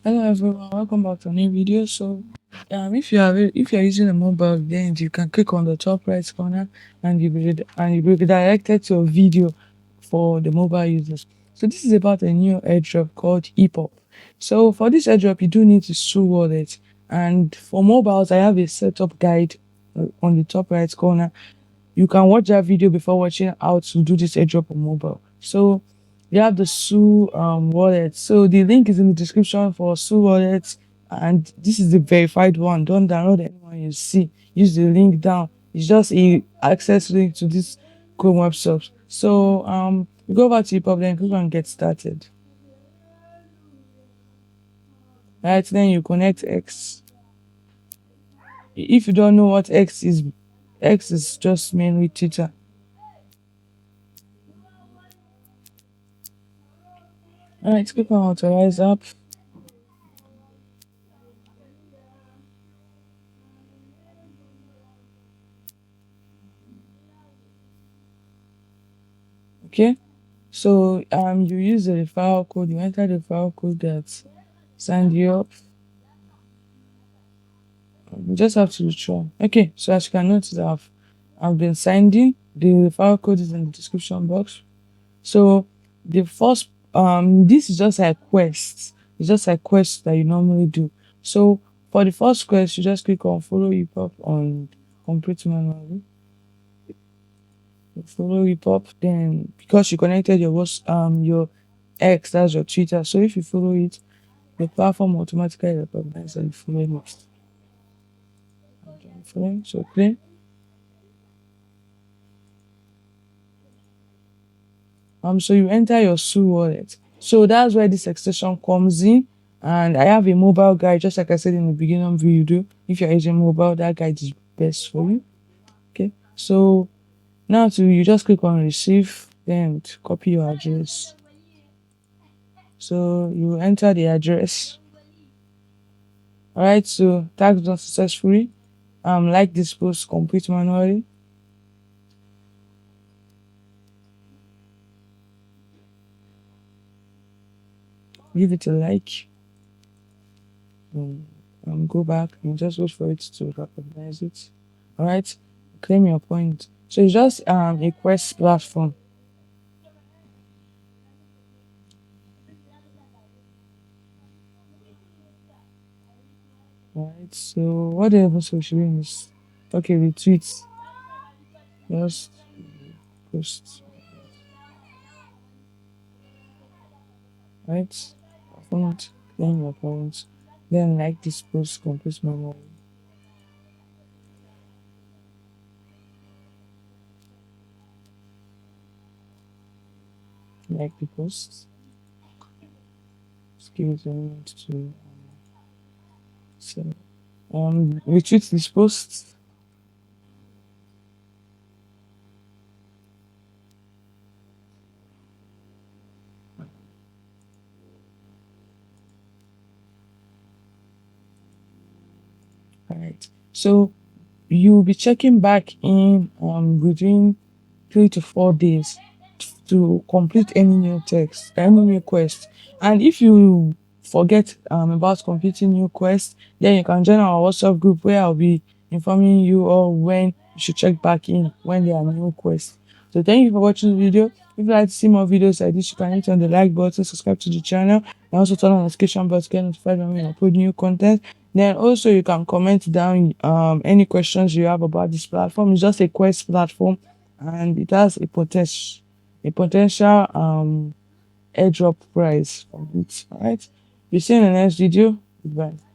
Hello everyone, welcome back to a new video. So if you're using a mobile, then you can click on the top right corner and you'll be redirected to a video for the mobile users. So this is about a new airdrop called HipHop. So for this airdrop, you do need to Sue wallet, and for mobiles I have a setup guide on the top right corner. You can watch that video before watching how to do this airdrop on mobile. So you have the Sue wallet. So the link is in the description for Sue wallet, and this is the verified one. Don't download anyone you see. Use the link down. It's just a access link to this Chrome web shop. So you go over to your then click on get started. Right, then you connect X. If you don't know what X is just mainly Twitter. Alright, click on authorize app. Okay, so you use the referral code, you enter the referral code that signed you up. You just have to try. Okay, so as you can notice, I've been signed in. The referral code is in the description box. So the first this is just a quest. It's just a quest that you normally do. So for the first quest, you just click on follow HipHop on complete manually. Follow HipHop, then because you connected your X, that's your Twitter. So if you follow it, the platform automatically recognizes that you follow it. Following, so play. So you enter your Sue wallet. So that's where this extension comes in. And I have a mobile guide, just like I said in the beginning of the video. If you're using mobile, that guide is best for you. Okay. So now you just click on receive, then copy your address. So you enter the address. Alright, so tags done successfully. Like this post, complete manually. Give it a like. Go back and just wait for it to recognize it. Alright, claim your point. So it's just a quest platform. Alright, so what the else we should do is okay, retweet. Just post. Right? Point, claim your points. Then like this post, complete manually. Like the post. Just give it a minute to so retweet this post. Alright, so you'll be checking back in within 3 to 4 days to complete any new text, any new quest. And if you forget about completing new quest, then you can join our WhatsApp group where I'll be informing you all when you should check back in when there are new quests. So thank you for watching the video. If you'd like to see more videos like this, you can hit on the like button, subscribe to the channel, and also turn on the notification bell to get notified when we upload new content. Then also you can comment down any questions you have about this platform. It's just a quest platform, and it has a potential airdrop price from it. All right, we see you in the next video. Goodbye.